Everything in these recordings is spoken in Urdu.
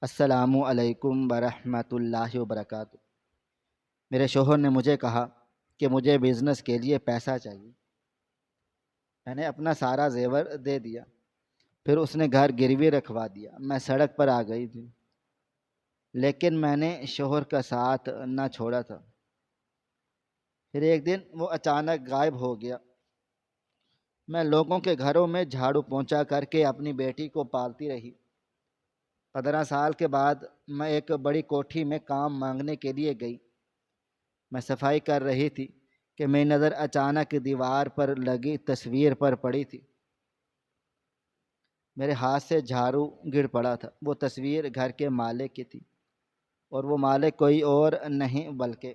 السلام علیکم ورحمۃ اللہ وبرکاتہ۔ میرے شوہر نے مجھے کہا کہ مجھے بزنس کے لیے پیسہ چاہیے۔ میں نے اپنا سارا زیور دے دیا، پھر اس نے گھر گروی رکھوا دیا۔ میں سڑک پر آ گئی تھی، لیکن میں نے شوہر کا ساتھ نہ چھوڑا تھا۔ پھر ایک دن وہ اچانک غائب ہو گیا۔ میں لوگوں کے گھروں میں جھاڑو پہنچا کر کے اپنی بیٹی کو پالتی رہی۔ 15 سال کے بعد میں ایک بڑی کوٹھی میں کام مانگنے کے لیے گئی۔ میں صفائی کر رہی تھی کہ میری نظر اچانک دیوار پر لگی تصویر پر پڑی تھی۔ میرے ہاتھ سے جھاڑو گر پڑا تھا۔ وہ تصویر گھر کے مالک کی تھی، اور وہ مالک کوئی اور نہیں بلکہ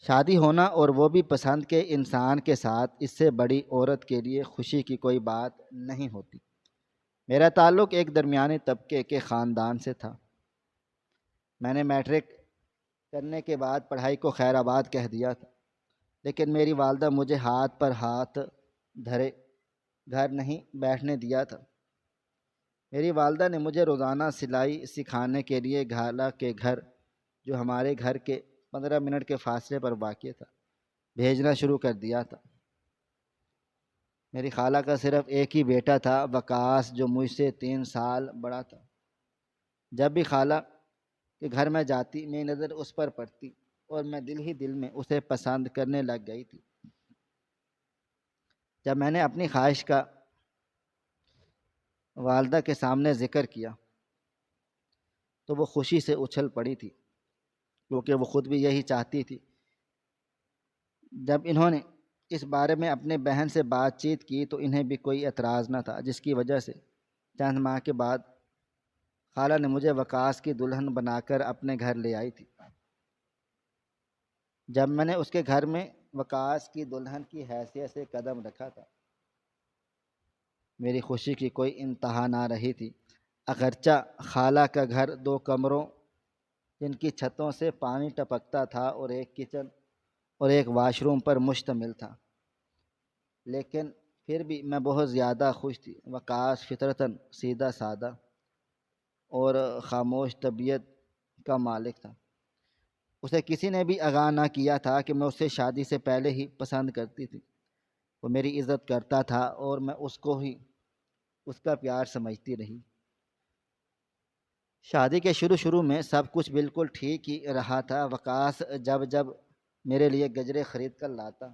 شادی ہونا، اور وہ بھی پسند کے انسان کے ساتھ۔ اس سے بڑی عورت کے لیے خوشی کی کوئی بات نہیں ہوتی۔ میرا تعلق ایک درمیانی طبقے کے خاندان سے تھا۔ میں نے میٹرک کرنے کے بعد پڑھائی کو خیر آباد کہہ دیا تھا، لیکن میری والدہ مجھے ہاتھ پر ہاتھ دھرے گھر نہیں بیٹھنے دیا تھا۔ میری والدہ نے مجھے روزانہ سلائی سکھانے کے لیے خالہ کے گھر، جو ہمارے گھر کے 15 منٹ کے فاصلے پر واقع تھا، بھیجنا شروع کر دیا تھا۔ میری خالہ کا صرف ایک ہی بیٹا تھا، وقاص، جو مجھ سے 3 سال بڑا تھا۔ جب بھی خالہ کہ گھر میں جاتی، میری نظر اس پر پڑتی، اور میں دل ہی دل میں اسے پسند کرنے لگ گئی تھی۔ جب میں نے اپنی خواہش کا والدہ کے سامنے ذکر کیا تو وہ خوشی سے اچھل پڑی تھی، کیونکہ وہ خود بھی یہی چاہتی تھی۔ جب انہوں نے اس بارے میں اپنے بہن سے بات چیت کی تو انہیں بھی کوئی اعتراض نہ تھا، جس کی وجہ سے چند ماہ کے بعد خالہ نے مجھے وقاص کی دلہن بنا کر اپنے گھر لے آئی تھی۔ جب میں نے اس کے گھر میں وقاص کی دلہن کی حیثیت سے قدم رکھا تھا، میری خوشی کی کوئی انتہا نہ رہی تھی۔ اگرچہ خالہ کا گھر 2 کمروں، جن کی چھتوں سے پانی ٹپکتا تھا، اور ایک کچن اور ایک واش روم پر مشتمل تھا، لیکن پھر بھی میں بہت زیادہ خوش تھی۔ وقاص فطرتاً سیدھا سادہ اور خاموش طبیعت کا مالک تھا۔ اسے کسی نے بھی آگاہ نہ کیا تھا کہ میں اسے شادی سے پہلے ہی پسند کرتی تھی۔ وہ میری عزت کرتا تھا، اور میں اس کو ہی اس کا پیار سمجھتی رہی۔ شادی کے شروع میں سب کچھ بالکل ٹھیک ہی رہا تھا۔ وقاص جب جب میرے لیے گجرے خرید کر لاتا،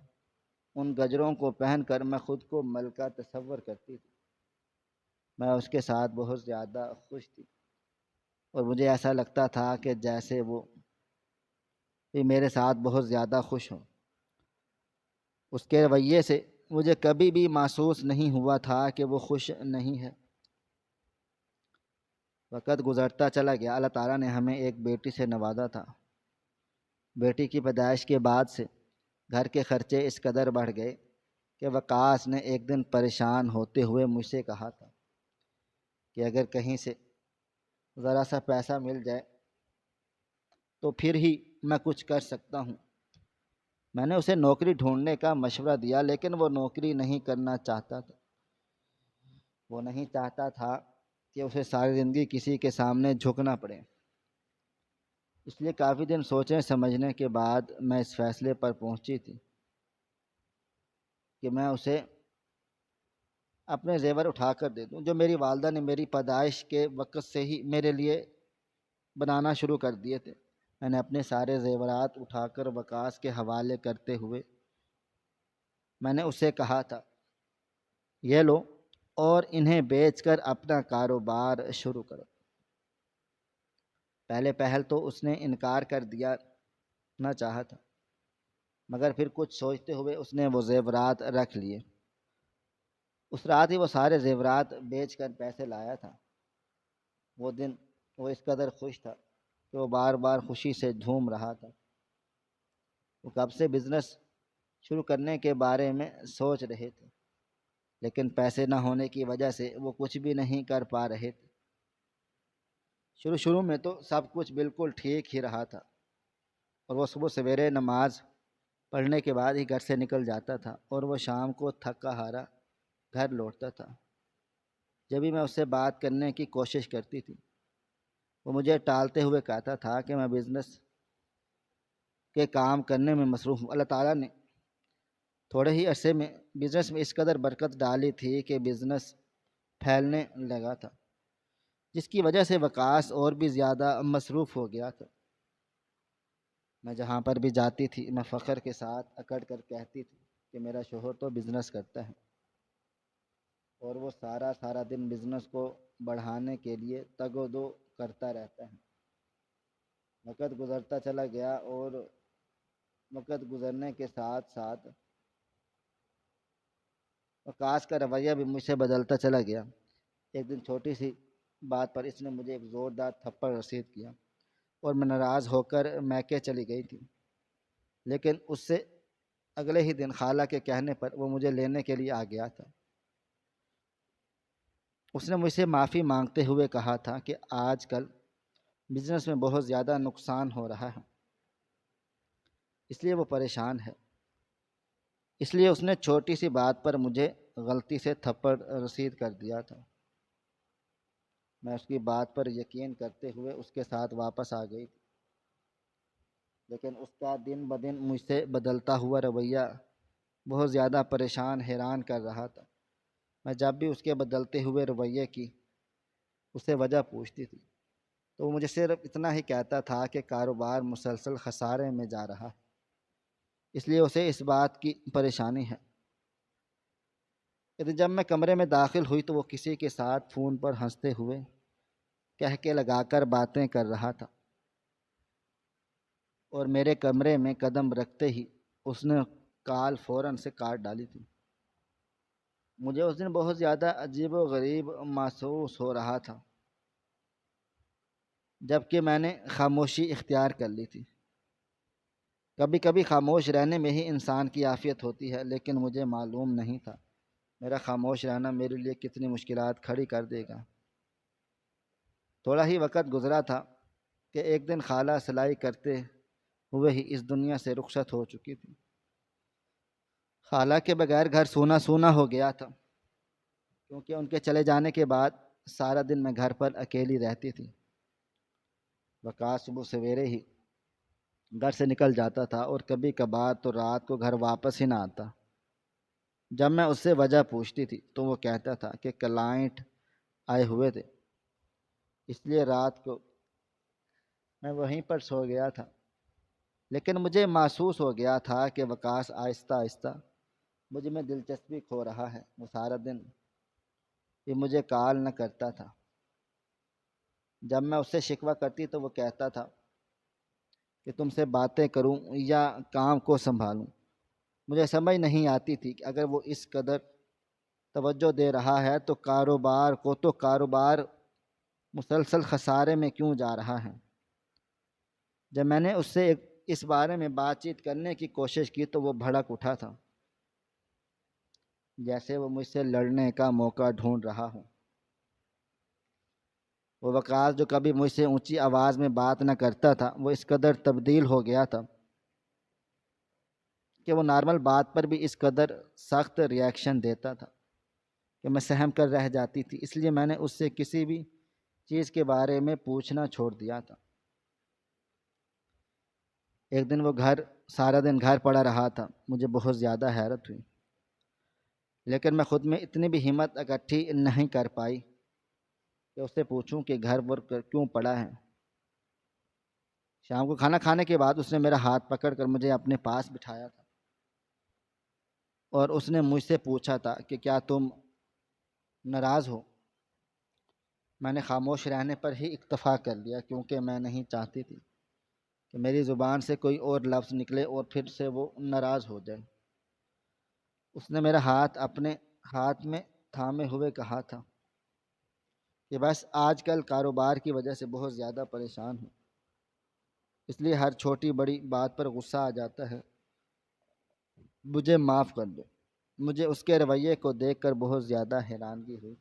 ان گجروں کو پہن کر میں خود کو ملکہ تصور کرتی تھی۔ میں اس کے ساتھ بہت زیادہ خوش تھی، اور مجھے ایسا لگتا تھا کہ جیسے وہ بھی میرے ساتھ بہت زیادہ خوش ہوں۔ اس کے رویے سے مجھے کبھی بھی محسوس نہیں ہوا تھا کہ وہ خوش نہیں ہے۔ وقت گزرتا چلا گیا۔ اللہ تعالیٰ نے ہمیں ایک بیٹی سے نوازا تھا۔ بیٹی کی پیدائش کے بعد سے گھر کے خرچے اس قدر بڑھ گئے کہ وقاص نے ایک دن پریشان ہوتے ہوئے مجھ سے کہا تھا کہ اگر کہیں سے ذرا سا پیسہ مل جائے تو پھر ہی میں کچھ کر سکتا ہوں۔ میں نے اسے نوکری ڈھونڈنے کا مشورہ دیا، لیکن وہ نوکری نہیں کرنا چاہتا تھا۔ وہ نہیں چاہتا تھا کہ اسے ساری زندگی کسی کے سامنے جھکنا پڑے۔ اس لیے کافی دن سوچنے سمجھنے کے بعد میں اس فیصلے پر پہنچی تھی کہ میں اسے اپنے زیور اٹھا کر دے دوں، جو میری والدہ نے میری پیدائش کے وقت سے ہی میرے لیے بنانا شروع کر دیے تھے۔ میں نے اپنے سارے زیورات اٹھا کر وقاص کے حوالے کرتے ہوئے میں نے اسے کہا تھا، یہ لو، اور انہیں بیچ کر اپنا کاروبار شروع کرو۔ پہلے پہل تو اس نے انکار کر دیا نہ چاہا تھا، مگر پھر کچھ سوچتے ہوئے اس نے وہ زیورات رکھ لیے۔ اس رات ہی وہ سارے زیورات بیچ کر پیسے لایا تھا۔ وہ دن وہ اس قدر خوش تھا کہ وہ بار بار خوشی سے جھوم رہا تھا۔ وہ کب سے بزنس شروع کرنے کے بارے میں سوچ رہے تھے، لیکن پیسے نہ ہونے کی وجہ سے وہ کچھ بھی نہیں کر پا رہے تھے۔ شروع میں تو سب کچھ بالکل ٹھیک ہی رہا تھا، اور وہ صبح سویرے نماز پڑھنے کے بعد ہی گھر سے نکل جاتا تھا، اور وہ شام کو تھکا ہارا گھر لوٹتا تھا۔ جب بھی میں اس سے بات کرنے کی کوشش کرتی تھی وہ مجھے ٹالتے ہوئے کہتا تھا کہ میں بزنس کے کام کرنے میں مصروف ہوں۔ اللہ تعالیٰ نے تھوڑے ہی عرصے میں بزنس میں اس قدر برکت ڈالی تھی کہ بزنس پھیلنے لگا تھا، جس کی وجہ سے وقاص اور بھی زیادہ مصروف ہو گیا تھا۔ میں جہاں پر بھی جاتی تھی میں فخر کے ساتھ اکڑ کر کہتی تھی کہ میرا شوہر تو بزنس کرتا ہے اور وہ سارا دن بزنس کو بڑھانے کے لیے تگ و دو کرتا رہتا ہے۔ وقت گزرتا چلا گیا اور وقت گزرنے کے ساتھ ساتھ وقاص کا رویہ بھی مجھ سے بدلتا چلا گیا۔ ایک دن چھوٹی سی بات پر اس نے مجھے ایک زوردار تھپڑ رسید کیا اور میں ناراض ہو کر میکے چلی گئی تھی، لیکن اس سے اگلے ہی دن خالہ کے کہنے پر وہ مجھے لینے کے لیے آ گیا تھا۔ اس نے مجھ سے معافی مانگتے ہوئے کہا تھا کہ آج کل بزنس میں بہت زیادہ نقصان ہو رہا ہے، اس لیے وہ پریشان ہے۔ اس لیے اس نے چھوٹی سی بات پر مجھے غلطی سے تھپڑ رسید کر دیا تھا۔ میں اس کی بات پر یقین کرتے ہوئے اس کے ساتھ واپس آ گئی تھی، لیکن اس کا دن بدن مجھ سے بدلتا ہوا رویہ بہت زیادہ پریشان حیران کر رہا تھا۔ میں جب بھی اس کے بدلتے ہوئے رویے کی اسے وجہ پوچھتی تھی تو وہ مجھے صرف اتنا ہی کہتا تھا کہ کاروبار مسلسل خسارے میں جا رہا ہے، اس لیے اسے اس بات کی پریشانی ہے۔ لیکن جب میں کمرے میں داخل ہوئی تو وہ کسی کے ساتھ فون پر ہنستے ہوئے کہہ کے لگا کر باتیں کر رہا تھا، اور میرے کمرے میں قدم رکھتے ہی اس نے کال فوراً سے کاٹ ڈالی تھی۔ مجھے اس دن بہت زیادہ عجیب و غریب محسوس ہو رہا تھا، جبکہ میں نے خاموشی اختیار کر لی تھی۔ کبھی کبھی خاموش رہنے میں ہی انسان کی عافیت ہوتی ہے، لیکن مجھے معلوم نہیں تھا میرا خاموش رہنا میرے لیے کتنی مشکلات کھڑی کر دے گا۔ تھوڑا ہی وقت گزرا تھا کہ ایک دن خالہ سلائی کرتے ہوئے ہی اس دنیا سے رخصت ہو چکی تھی۔ خالہ کے بغیر گھر سونا سونا ہو گیا تھا، کیونکہ ان کے چلے جانے کے بعد سارا دن میں گھر پر اکیلی رہتی تھی۔ وقاص صبح سویرے ہی گھر سے نکل جاتا تھا اور کبھی کبھار تو رات کو گھر واپس ہی نہ آتا۔ جب میں اس سے وجہ پوچھتی تھی تو وہ کہتا تھا کہ کلائنٹ آئے ہوئے تھے، اس لیے رات کو میں وہیں پر سو گیا تھا۔ لیکن مجھے محسوس ہو گیا تھا کہ وقاص آہستہ آہستہ مجھ میں دلچسپی کھو رہا ہے۔ وہ سارا دن یہ مجھے کال نہ کرتا تھا۔ جب میں اس سے شکوہ کرتی تو وہ کہتا تھا کہ تم سے باتیں کروں یا کام کو سنبھالوں۔ مجھے سمجھ نہیں آتی تھی کہ اگر وہ اس قدر توجہ دے رہا ہے تو کاروبار مسلسل خسارے میں کیوں جا رہا ہے۔ جب میں نے اس سے اس بارے میں بات چیت کرنے کی کوشش کی تو وہ بھڑک اٹھا تھا، جیسے وہ مجھ سے لڑنے کا موقع ڈھونڈ رہا ہو۔ وہ وقاص جو کبھی مجھ سے اونچی آواز میں بات نہ کرتا تھا، وہ اس قدر تبدیل ہو گیا تھا کہ وہ نارمل بات پر بھی اس قدر سخت ری ایکشن دیتا تھا کہ میں سہم کر رہ جاتی تھی۔ اس لیے میں نے اس سے کسی بھی چیز کے بارے میں پوچھنا چھوڑ دیا تھا۔ ایک دن وہ سارا دن گھر پڑا رہا تھا۔ مجھے بہت زیادہ حیرت ہوئی، لیکن میں خود میں اتنی بھی ہمت اکٹھی نہیں کر پائی کہ اس سے پوچھوں کہ گھر پر کیوں پڑا ہے۔ شام کو کھانا کھانے کے بعد اس نے میرا ہاتھ پکڑ کر مجھے اپنے پاس بٹھایا تھا اور اس نے مجھ سے پوچھا تھا کہ کیا تم ناراض ہو۔ میں نے خاموش رہنے پر ہی اکتفا کر لیا، کیونکہ میں نہیں چاہتی تھی کہ میری زبان سے کوئی اور لفظ نکلے اور پھر سے وہ ناراض ہو جائے۔ اس نے میرا ہاتھ اپنے ہاتھ میں تھامے ہوئے کہا تھا کہ بس آج کل کاروبار کی وجہ سے بہت زیادہ پریشان ہوں، اس لیے ہر چھوٹی بڑی بات پر غصہ آ جاتا ہے، مجھے معاف کر دو۔ مجھے اس کے رویے کو دیکھ کر بہت زیادہ حیرانگی ہوئی،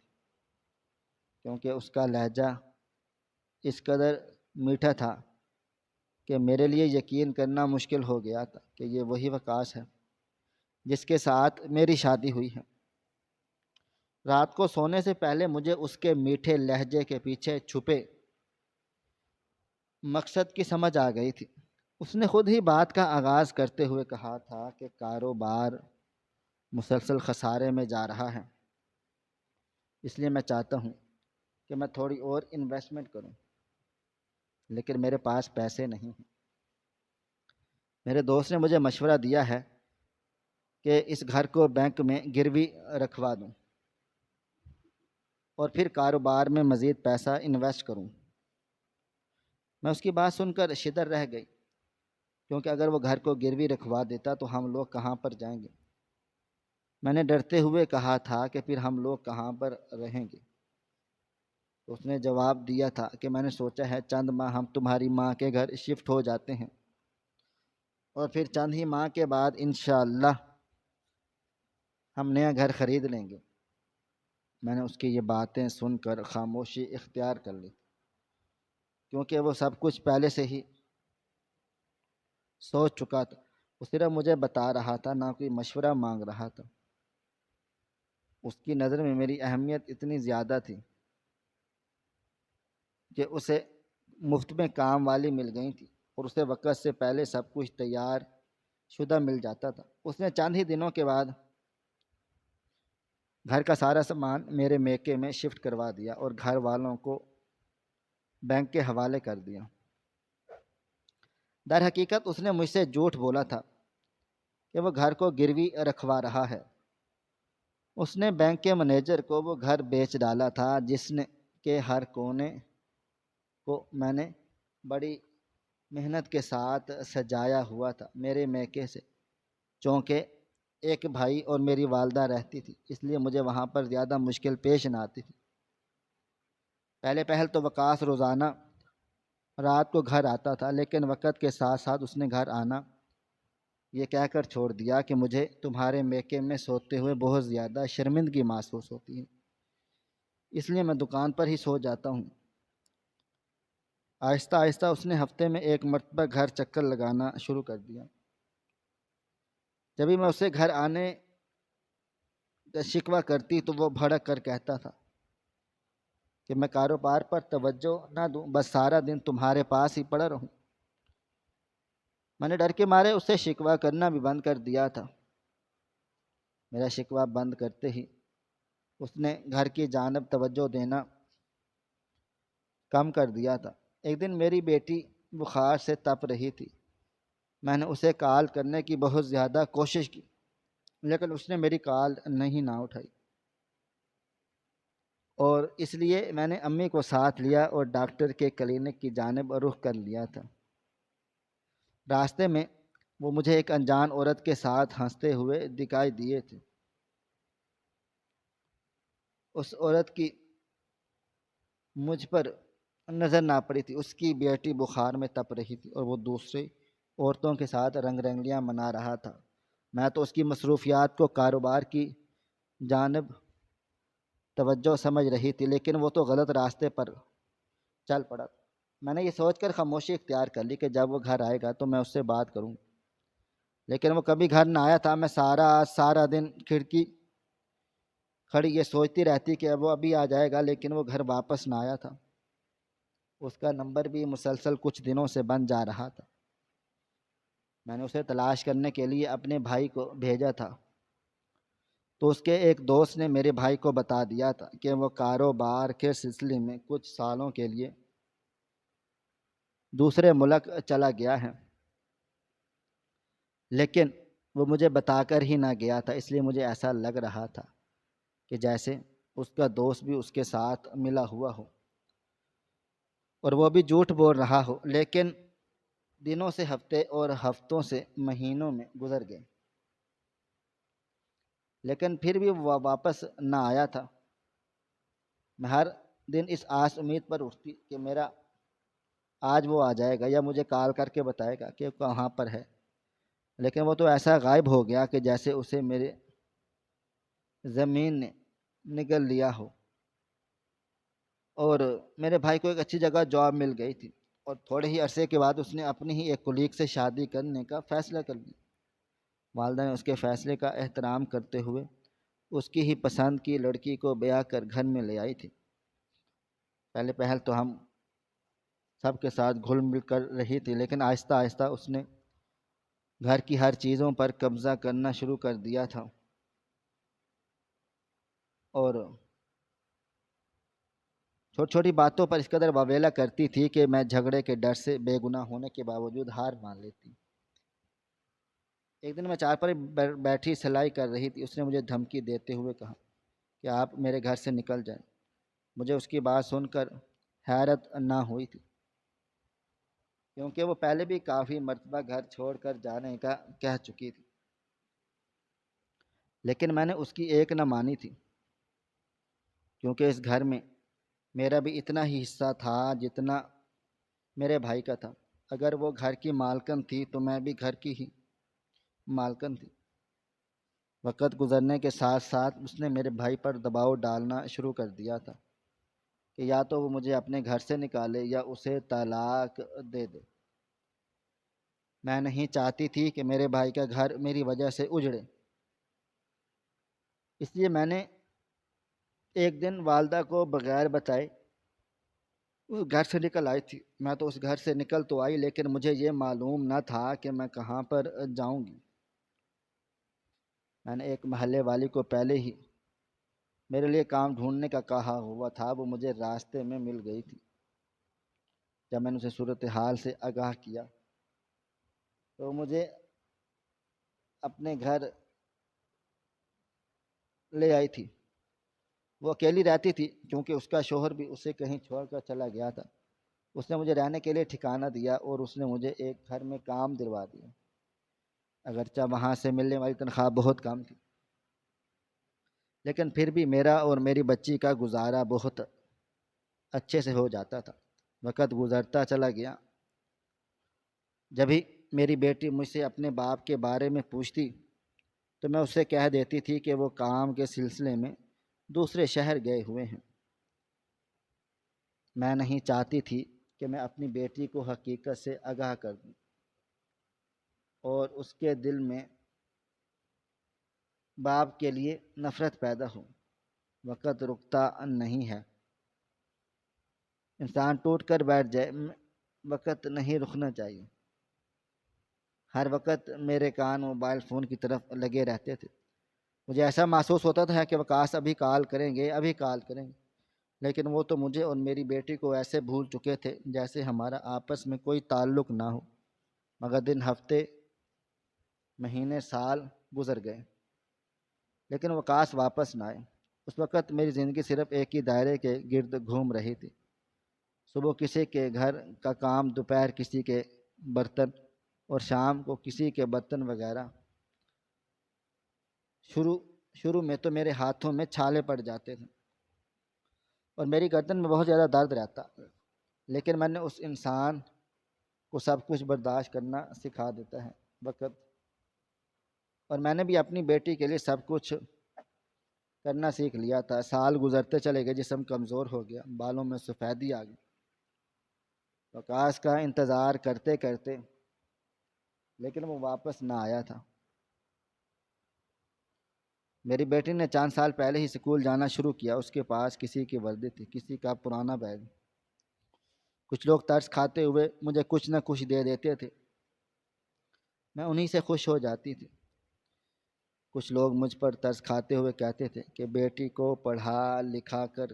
کیونکہ اس کا لہجہ اس قدر میٹھا تھا کہ میرے لیے یقین کرنا مشکل ہو گیا تھا کہ یہ وہی وقاص ہے جس کے ساتھ میری شادی ہوئی ہے۔ رات کو سونے سے پہلے مجھے اس کے میٹھے لہجے کے پیچھے چھپے مقصد کی سمجھ آ گئی تھی۔ اس نے خود ہی بات کا آغاز کرتے ہوئے کہا تھا کہ کاروبار مسلسل خسارے میں جا رہا ہے، اس لیے میں چاہتا ہوں کہ میں تھوڑی اور انویسٹمنٹ کروں، لیکن میرے پاس پیسے نہیں ہیں۔ میرے دوست نے مجھے مشورہ دیا ہے کہ اس گھر کو بینک میں گروی رکھوا دوں اور پھر کاروبار میں مزید پیسہ انویسٹ کروں۔ میں اس کی بات سن کر شدر رہ گئی، کیونکہ اگر وہ گھر کو گروی رکھوا دیتا تو ہم لوگ کہاں پر جائیں گے۔ میں نے ڈرتے ہوئے کہا تھا کہ پھر ہم لوگ کہاں پر رہیں گے۔ اس نے جواب دیا تھا کہ میں نے سوچا ہے چند ماہ ہم تمہاری ماں کے گھر شفٹ ہو جاتے ہیں اور پھر چند ہی ماہ کے بعد انشاءاللہ ہم نیا گھر خرید لیں گے۔ میں نے اس کی یہ باتیں سن کر خاموشی اختیار کر لی، کیونکہ وہ سب کچھ پہلے سے ہی سوچ چکا تھا۔ وہ صرف مجھے بتا رہا تھا، نہ کوئی مشورہ مانگ رہا تھا۔ اس کی نظر میں میری اہمیت اتنی زیادہ تھی کہ اسے مفت میں کام والی مل گئی تھی اور اسے وقت سے پہلے سب کچھ تیار شدہ مل جاتا تھا۔ اس نے چند ہی دنوں کے بعد گھر کا سارا سامان میرے میکے میں شفٹ کروا دیا اور گھر والوں کو بینک کے حوالے کر دیا۔ در حقیقت اس نے مجھ سے جھوٹ بولا تھا کہ وہ گھر کو گروی رکھوا رہا ہے۔ اس نے بینک کے مینیجر کو وہ گھر بیچ ڈالا تھا جس نے کے ہر کونے کو میں نے بڑی محنت کے ساتھ سجایا ہوا تھا۔ میرے میکے سے چونکہ ایک بھائی اور میری والدہ رہتی تھی، اس لیے مجھے وہاں پر زیادہ مشکل پیش نہ آتی تھی۔ پہل تو وقاص روزانہ رات کو گھر آتا تھا، لیکن وقت کے ساتھ ساتھ اس نے گھر آنا یہ کہہ کر چھوڑ دیا کہ مجھے تمہارے میکے میں سوتے ہوئے بہت زیادہ شرمندگی محسوس ہوتی ہے، اس لیے میں دکان پر ہی سو جاتا ہوں۔ آہستہ آہستہ اس نے ہفتے میں ایک مرتبہ گھر چکر لگانا شروع کر دیا۔ جبھی میں اسے گھر آنے کا شکوہ کرتی تو وہ بھڑک کر کہتا تھا کہ میں کاروبار پر توجہ نہ دوں، بس سارا دن تمہارے پاس ہی پڑا رہوں۔ میں نے ڈر کے مارے اسے شکوہ کرنا بھی بند کر دیا تھا۔ میرا شکوہ بند کرتے ہی اس نے گھر کی جانب توجہ دینا کم کر دیا تھا۔ ایک دن میری بیٹی بخار سے تپ رہی تھی۔ میں نے اسے کال کرنے کی بہت زیادہ کوشش کی، لیکن اس نے میری کال نہیں نہ اٹھائی، اور اس لیے میں نے امی کو ساتھ لیا اور ڈاکٹر کے کلینک کی جانب رخ کر لیا تھا۔ راستے میں وہ مجھے ایک انجان عورت کے ساتھ ہنستے ہوئے دکھائی دیے تھے۔ اس عورت کی مجھ پر نظر نہ پڑی تھی۔ اس کی بیٹی بخار میں تپ رہی تھی اور وہ دوسری عورتوں کے ساتھ رنگ رنگلیاں منا رہا تھا۔ میں تو اس کی مصروفیات کو کاروبار کی جانب توجہ سمجھ رہی تھی، لیکن وہ تو غلط راستے پر چل پڑا۔ میں نے یہ سوچ کر خاموشی اختیار کر لی کہ جب وہ گھر آئے گا تو میں اس سے بات کروں، لیکن وہ کبھی گھر نہ آیا تھا۔ میں سارا دن کھڑکی کھڑی یہ سوچتی رہتی کہ وہ ابھی آ جائے گا، لیکن وہ گھر واپس نہ آیا تھا۔ اس کا نمبر بھی مسلسل کچھ دنوں سے بند جا رہا تھا۔ میں نے اسے تلاش کرنے کے لیے اپنے بھائی کو بھیجا تھا، تو اس کے ایک دوست نے میرے بھائی کو بتا دیا تھا کہ وہ کاروبار کے سلسلے میں کچھ سالوں کے لیے دوسرے ملک چلا گیا ہے، لیکن وہ مجھے بتا کر ہی نہ گیا تھا، اس لیے مجھے ایسا لگ رہا تھا کہ جیسے اس کا دوست بھی اس کے ساتھ ملا ہوا ہو اور وہ بھی جھوٹ بول رہا ہو۔ لیکن دنوں سے ہفتے اور ہفتوں سے مہینوں میں گزر گئے، لیکن پھر بھی وہ واپس نہ آیا تھا۔ میں ہر دن اس آس امید پر اٹھتی کہ میرا آج وہ آ جائے گا یا مجھے کال کر کے بتائے گا کہ کہاں پر ہے، لیکن وہ تو ایسا غائب ہو گیا کہ جیسے اسے میرے زمین نے نگل لیا ہو۔ اور میرے بھائی کو ایک اچھی جگہ جاب مل گئی تھی اور تھوڑے ہی عرصے کے بعد اس نے اپنی ہی ایک کولیگ سے شادی کرنے کا فیصلہ کر لیا۔ والدہ نے اس کے فیصلے کا احترام کرتے ہوئے اس کی ہی پسند کی لڑکی کو بیاہ کر گھر میں لے آئی تھی۔ پہلے تو ہم سب کے ساتھ گھل مل کر رہی تھی، لیکن آہستہ آہستہ اس نے گھر کی ہر چیزوں پر قبضہ کرنا شروع کر دیا تھا، اور چھوٹی چھوٹی باتوں پر اس قدر واویلا کرتی تھی کہ میں جھگڑے کے ڈر سے بے گناہ ہونے کے باوجود ہار مان لیتی۔ ایک دن میں چار پر بیٹھی سلائی کر رہی تھی، اس نے مجھے دھمکی دیتے ہوئے کہا کہ آپ میرے گھر سے نکل جائیں۔ مجھے اس کی بات سن کر حیرت نہ ہوئی تھی، کیونکہ وہ پہلے بھی کافی مرتبہ گھر چھوڑ کر جانے کا کہہ چکی تھی، لیکن میں نے اس کی ایک نہ مانی تھی، کیونکہ اس گھر میں میرا بھی اتنا ہی حصہ تھا جتنا میرے بھائی کا تھا۔ اگر وہ گھر کی مالکن تھی تو میں بھی گھر کی ہی مالکن تھی۔ وقت گزرنے کے ساتھ ساتھ اس نے میرے بھائی پر دباؤ ڈالنا شروع کر دیا تھا کہ یا تو وہ مجھے اپنے گھر سے نکالے یا اسے طلاق دے دے۔ میں نہیں چاہتی تھی کہ میرے بھائی کا گھر میری وجہ سے اجڑے، اس لیے میں نے ایک دن والدہ کو بغیر بتائے اس گھر سے نکل آئی تھی۔ میں تو اس گھر سے نکل تو آئی، لیکن مجھے یہ معلوم نہ تھا کہ میں کہاں پر جاؤں گی۔ میں نے ایک محلے والی کو پہلے ہی میرے لیے کام ڈھونڈنے کا کہا ہوا تھا، وہ مجھے راستے میں مل گئی تھی۔ جب میں نے اسے صورتحال سے آگاہ کیا تو مجھے اپنے گھر لے آئی تھی۔ وہ اکیلی رہتی تھی کیونکہ اس کا شوہر بھی اسے کہیں چھوڑ کر چلا گیا تھا۔ اس نے مجھے رہنے کے لیے ٹھکانہ دیا اور اس نے مجھے ایک گھر میں کام دلوا دیا، اگرچہ وہاں سے ملنے والی تنخواہ بہت کم تھی، لیکن پھر بھی میرا اور میری بچی کا گزارا بہت اچھے سے ہو جاتا تھا۔ وقت گزرتا چلا گیا، جبھی میری بیٹی مجھ سے اپنے باپ کے بارے میں پوچھتی تو میں اسے کہہ دیتی تھی کہ وہ کام کے سلسلے میں دوسرے شہر گئے ہوئے ہیں۔ میں نہیں چاہتی تھی کہ میں اپنی بیٹی کو حقیقت سے آگاہ کر دوں اور اس کے دل میں باپ کے لیے نفرت پیدا ہو۔ وقت رکتا نہیں ہے، انسان ٹوٹ کر بیٹھ جائے، وقت نہیں رکنا چاہیے۔ ہر وقت میرے کان موبائل فون کی طرف لگے رہتے تھے۔ مجھے ایسا محسوس ہوتا تھا کہ وکاس ابھی کال کریں گے، ابھی کال کریں گے، لیکن وہ تو مجھے اور میری بیٹی کو ایسے بھول چکے تھے جیسے ہمارا آپس میں کوئی تعلق نہ ہو۔ مگر دن، ہفتے، مہینے، سال گزر گئے، لیکن وکاس واپس نہ آئے۔ اس وقت میری زندگی صرف ایک ہی دائرے کے گرد گھوم رہی تھی، صبح کسی کے گھر کا کام، دوپہر کسی کے برتن اور شام کو کسی کے برتن وغیرہ۔ شروع میں تو میرے ہاتھوں میں چھالے پڑ جاتے تھے اور میری گردن میں بہت زیادہ درد رہتا، لیکن میں نے اس انسان کو سب کچھ برداشت کرنا سکھا دیتا ہے وقت، اور میں نے بھی اپنی بیٹی کے لیے سب کچھ کرنا سیکھ لیا تھا۔ سال گزرتے چلے گئے، جسم کمزور ہو گیا، بالوں میں سفیدی آ گئی۔ وکاس کا انتظار کرتے کرتے لیکن وہ واپس نہ آیا تھا۔ میری بیٹی نے چند سال پہلے ہی اسکول جانا شروع کیا۔ اس کے پاس کسی کی وردی تھی، کسی کا پرانا بیگ۔ کچھ لوگ ترس کھاتے ہوئے مجھے کچھ نہ کچھ دے دیتے تھے، میں انہی سے خوش ہو جاتی تھی۔ کچھ لوگ مجھ پر ترس کھاتے ہوئے کہتے تھے کہ بیٹی کو پڑھا لکھا کر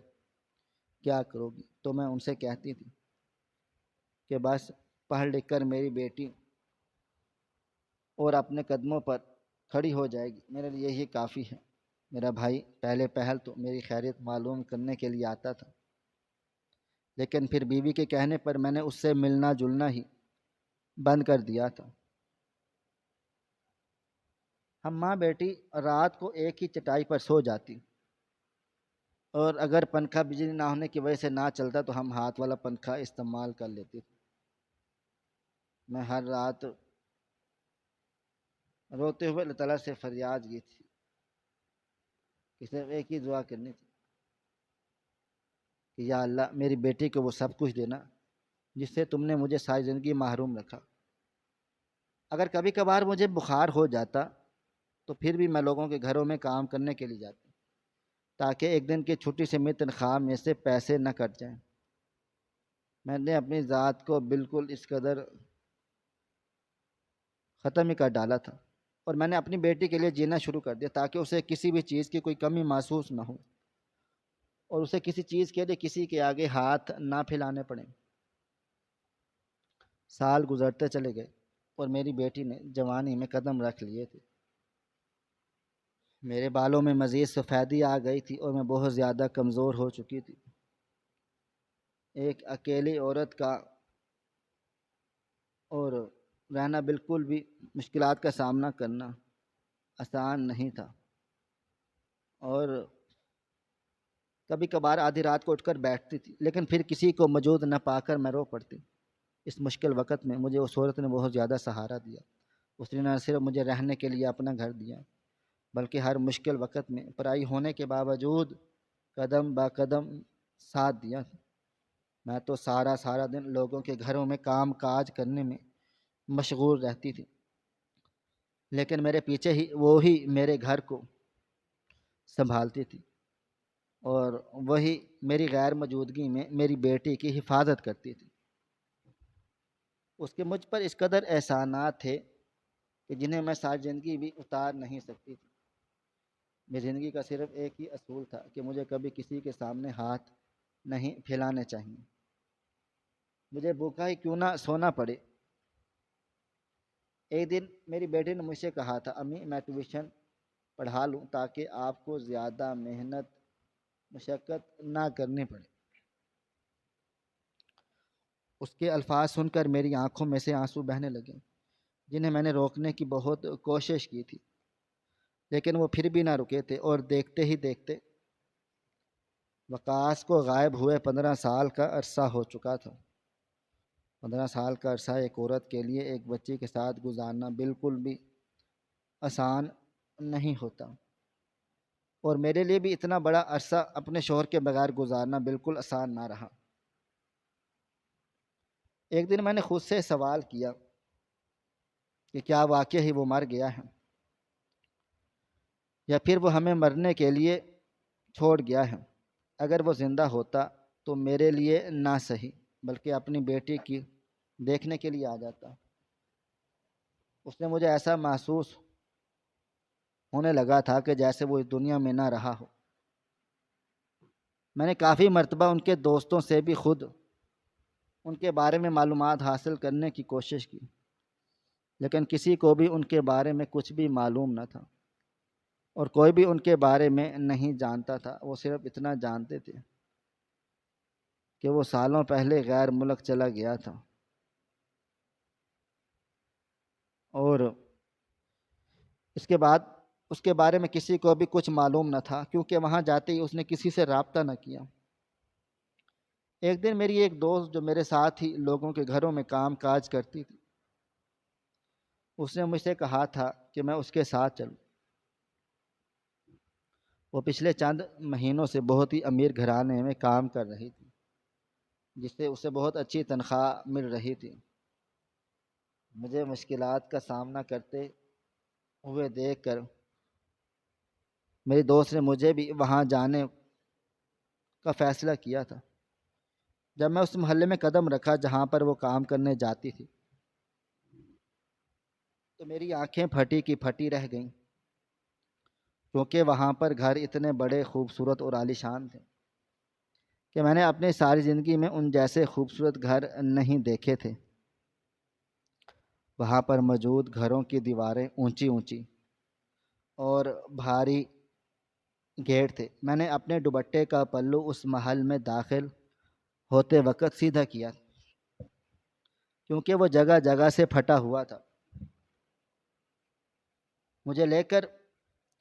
کیا کرو گی؟ تو میں ان سے کہتی تھی کہ بس پڑھ لکھ کر میری بیٹی اور اپنے قدموں پر کھڑی ہو جائے گی، میرے لیے یہی کافی ہے۔ میرا بھائی پہلے پہل تو میری خیریت معلوم کرنے کے لیے آتا تھا، لیکن پھر بیوی کے کہنے پر میں نے اس سے ملنا جلنا ہی بند کر دیا تھا۔ ہم ماں بیٹی رات کو ایک ہی چٹائی پر سو جاتی، اور اگر پنکھا بجلی نہ ہونے کی وجہ سے نہ چلتا تو ہم ہاتھ والا پنکھا استعمال کر لیتے تھے۔ میں ہر رات روتے ہوئے اللہ تعالیٰ سے فریاد کی تھی کہ صرف ایک ہی دعا کرنی تھی کہ یا اللہ میری بیٹی کو وہ سب کچھ دینا جس سے تم نے مجھے ساری زندگی محروم رکھا۔ اگر کبھی کبھار مجھے بخار ہو جاتا تو پھر بھی میں لوگوں کے گھروں میں کام کرنے کے لیے جاتا، تاکہ ایک دن کی چھٹی سے میری تنخواہ میں سے پیسے نہ کٹ جائیں۔ میں نے اپنی ذات کو بالکل اس قدر ختم ہی کر ڈالا تھا، اور میں نے اپنی بیٹی کے لیے جینا شروع کر دیا تاکہ اسے کسی بھی چیز کی کوئی کمی محسوس نہ ہو، اور اسے کسی چیز کے لیے کسی کے آگے ہاتھ نہ پھیلانے پڑیں۔ سال گزرتے چلے گئے اور میری بیٹی نے جوانی میں قدم رکھ لیے تھے۔ میرے بالوں میں مزید سفیدی آ گئی تھی اور میں بہت زیادہ کمزور ہو چکی تھی۔ ایک اکیلی عورت کا اور رہنا بالکل بھی مشکلات کا سامنا کرنا آسان نہیں تھا، اور کبھی کبھار آدھی رات کو اٹھ کر بیٹھتی تھی، لیکن پھر کسی کو موجود نہ پا کر میں رو پڑتی۔ اس مشکل وقت میں مجھے اس عورت نے بہت زیادہ سہارا دیا۔ اس نے نہ صرف مجھے رہنے کے لیے اپنا گھر دیا، بلکہ ہر مشکل وقت میں پرائی ہونے کے باوجود قدم با قدم ساتھ دیا۔ میں تو سارا دن لوگوں کے گھروں میں کام کاج کرنے میں مشغول رہتی تھی، لیکن میرے پیچھے ہی وہی میرے گھر کو سنبھالتی تھی، اور وہی میری غیر موجودگی میں میری بیٹی کی حفاظت کرتی تھی۔ اس کے مجھ پر اس قدر احسانات تھے کہ جنہیں میں ساری زندگی بھی اتار نہیں سکتی تھی۔ میری زندگی کا صرف ایک ہی اصول تھا کہ مجھے کبھی کسی کے سامنے ہاتھ نہیں پھیلانے چاہیے، مجھے بھوکا ہی کیوں نہ سونا پڑے۔ ایک دن میری بیٹی نے مجھ سے کہا تھا، امی میں ٹیوشن پڑھا لوں تاکہ آپ کو زیادہ محنت مشقت نہ کرنی پڑے۔ اس کے الفاظ سن کر میری آنکھوں میں سے آنسو بہنے لگے، جنہیں میں نے روکنے کی بہت کوشش کی تھی، لیکن وہ پھر بھی نہ رکے تھے، اور دیکھتے ہی دیکھتے وقاص کو غائب ہوئے 15 سال کا عرصہ ہو چکا تھا۔ 15 سال کا عرصہ ایک عورت کے لیے ایک بچی کے ساتھ گزارنا بالکل بھی آسان نہیں ہوتا، اور میرے لیے بھی اتنا بڑا عرصہ اپنے شوہر کے بغیر گزارنا بالکل آسان نہ رہا۔ ایک دن میں نے خود سے سوال کیا کہ کیا واقعی ہی وہ مر گیا ہے، یا پھر وہ ہمیں مرنے کے لیے چھوڑ گیا ہے۔ اگر وہ زندہ ہوتا تو میرے لیے نہ صحیح بلکہ اپنی بیٹی کی دیکھنے کے لیے آ جاتا۔ اس نے مجھے ایسا محسوس ہونے لگا تھا کہ جیسے وہ اس دنیا میں نہ رہا ہو۔ میں نے کافی مرتبہ ان کے دوستوں سے بھی خود ان کے بارے میں معلومات حاصل کرنے کی کوشش کی، لیکن کسی کو بھی ان کے بارے میں کچھ بھی معلوم نہ تھا، اور کوئی بھی ان کے بارے میں نہیں جانتا تھا۔ وہ صرف اتنا جانتے تھے کہ وہ سالوں پہلے غیر ملک چلا گیا تھا، اور اس کے بارے میں کسی کو بھی کچھ معلوم نہ تھا، کیونکہ وہاں جاتے ہی اس نے کسی سے رابطہ نہ کیا۔ ایک دن میری ایک دوست جو میرے ساتھ ہی لوگوں کے گھروں میں کام کاج کرتی تھی، اس نے مجھ سے کہا تھا کہ میں اس کے ساتھ چلوں۔ وہ پچھلے چند مہینوں سے بہت ہی امیر گھرانے میں کام کر رہی تھی، جس سے اسے بہت اچھی تنخواہ مل رہی تھی۔ مجھے مشکلات کا سامنا کرتے ہوئے دیکھ کر میری دوست نے مجھے بھی وہاں جانے کا فیصلہ کیا تھا۔ جب میں اس محلے میں قدم رکھا جہاں پر وہ کام کرنے جاتی تھی، تو میری آنکھیں پھٹی کی پھٹی رہ گئیں، کیونکہ وہاں پر گھر اتنے بڑے خوبصورت اور عالیشان تھے کہ میں نے اپنی ساری زندگی میں ان جیسے خوبصورت گھر نہیں دیکھے تھے۔ وہاں پر موجود گھروں کی دیواریں اونچی اونچی اور بھاری گیٹ تھے۔ میں نے اپنے دوپٹے کا پلو اس محل میں داخل ہوتے وقت سیدھا کیا، کیونکہ وہ جگہ جگہ سے پھٹا ہوا تھا۔ مجھے لے کر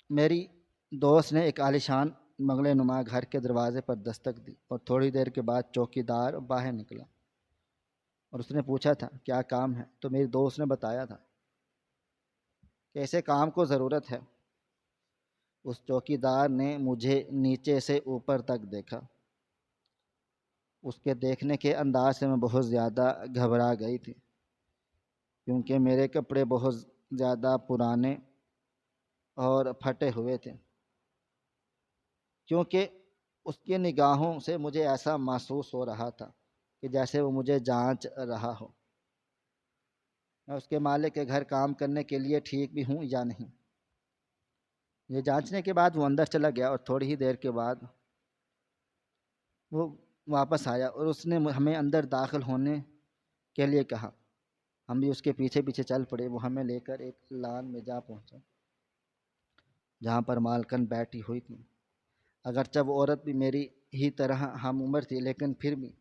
میری دوست نے ایک عالیشان بنگلے نما گھر کے دروازے پر دستک دی، اور تھوڑی دیر کے بعد چوکی دار باہر نکلا اور اس نے پوچھا تھا کیا کام ہے، تو میری دوست نے بتایا تھا کہ ایسے کام کو ضرورت ہے۔ اس چوکی دار نے مجھے نیچے سے اوپر تک دیکھا۔ اس کے دیکھنے کے انداز سے میں بہت زیادہ گھبرا گئی تھی، کیونکہ میرے کپڑے بہت زیادہ پرانے اور پھٹے ہوئے تھے۔ کیونکہ اس کی نگاہوں سے مجھے ایسا محسوس ہو رہا تھا کہ جیسے وہ مجھے جانچ رہا ہو، میں اس کے مالک کے گھر کام کرنے کے لیے ٹھیک بھی ہوں یا نہیں۔ یہ جانچنے کے بعد وہ اندر چلا گیا اور تھوڑی ہی دیر کے بعد وہ واپس آیا اور اس نے ہمیں اندر داخل ہونے کے لیے کہا۔ ہم بھی اس کے پیچھے پیچھے چل پڑے۔ وہ ہمیں لے کر ایک لان میں جا پہنچا جہاں پر مالکن بیٹھی ہوئی تھی۔ اگرچہ وہ عورت بھی میری ہی طرح ہم عمر تھی، لیکن پھر بھی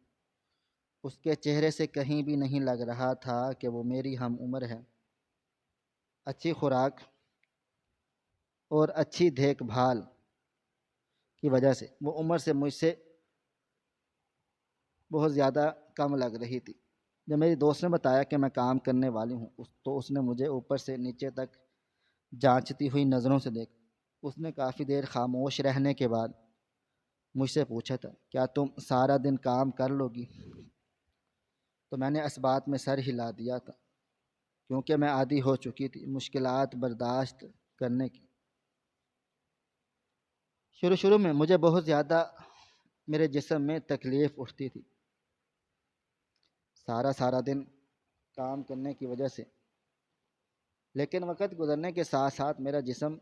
اس کے چہرے سے کہیں بھی نہیں لگ رہا تھا کہ وہ میری ہم عمر ہے۔ اچھی خوراک اور اچھی دیکھ بھال کی وجہ سے وہ عمر سے مجھ سے بہت زیادہ کم لگ رہی تھی۔ جب میری دوست نے بتایا کہ میں کام کرنے والی ہوں تو اس نے مجھے اوپر سے نیچے تک جانچتی ہوئی نظروں سے دیکھا۔ اس نے کافی دیر خاموش رہنے کے بعد مجھ سے پوچھا تھا، کیا تم سارا دن کام کر لو گی؟ تو میں نے اس بات میں سر ہلا دیا تھا، کیونکہ میں عادی ہو چکی تھی مشکلات برداشت کرنے کی۔ شروع میں مجھے بہت زیادہ میرے جسم میں تکلیف اٹھتی تھی، سارا دن کام کرنے کی وجہ سے، لیکن وقت گزرنے کے ساتھ ساتھ میرا جسم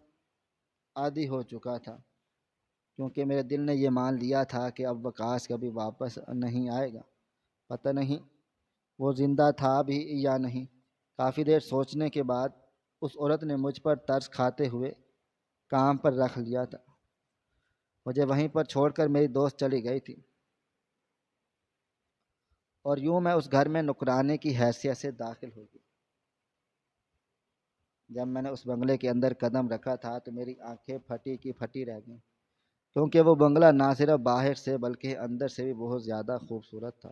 عادی ہو چکا تھا، کیونکہ میرے دل نے یہ مان لیا تھا کہ اب وقاص کبھی واپس نہیں آئے گا۔ پتہ نہیں وہ زندہ تھا بھی یا نہیں۔ کافی دیر سوچنے کے بعد اس عورت نے مجھ پر ترس کھاتے ہوئے کام پر رکھ لیا تھا۔ مجھے وہیں پر چھوڑ کر میری دوست چلی گئی تھی، اور یوں میں اس گھر میں نکرانے کی حیثیت سے داخل ہو گئی۔ جب میں نے اس بنگلے کے اندر قدم رکھا تھا تو میری آنکھیں پھٹی کی پھٹی رہ گئیں، کیونکہ وہ بنگلہ نہ صرف باہر سے بلکہ اندر سے بھی بہت زیادہ خوبصورت تھا۔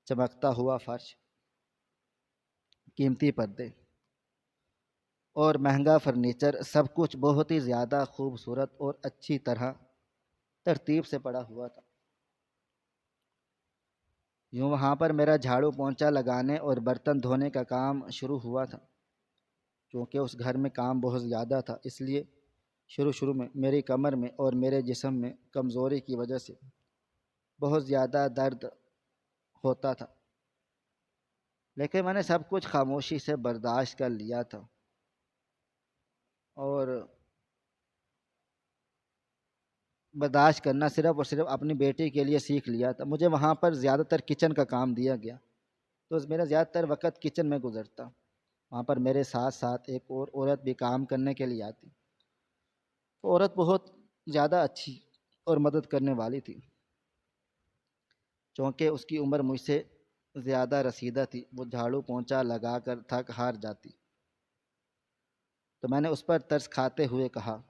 چمکتا ہوا فرش، قیمتی پردے اور مہنگا فرنیچر، سب کچھ بہت ہی زیادہ خوبصورت اور اچھی طرح ترتیب سے پڑا ہوا تھا۔ یوں وہاں پر میرا جھاڑو پونچھا لگانے اور برتن دھونے کا کام شروع ہوا تھا۔ کیونکہ اس گھر میں کام بہت زیادہ تھا، اس لیے شروع میں میری کمر میں اور میرے جسم میں کمزوری کی وجہ سے بہت زیادہ درد ہوتا تھا، لیکن میں نے سب کچھ خاموشی سے برداشت کر لیا تھا اور برداشت کرنا صرف اور صرف اپنی بیٹی کے لیے سیکھ لیا تھا۔ مجھے وہاں پر زیادہ تر کچن کا کام دیا گیا، تو میرا زیادہ تر وقت کچن میں گزرتا۔ وہاں پر میرے ساتھ ساتھ ایک اور عورت بھی کام کرنے کے لیے آتی۔ وہ عورت بہت زیادہ اچھی اور مدد کرنے والی تھی، چونکہ اس کی عمر مجھ سے زیادہ رسیدہ تھی۔ وہ جھاڑو پونچھا لگا کر تھک ہار جاتی، تو میں نے اس پر ترس کھاتے ہوئے کہا،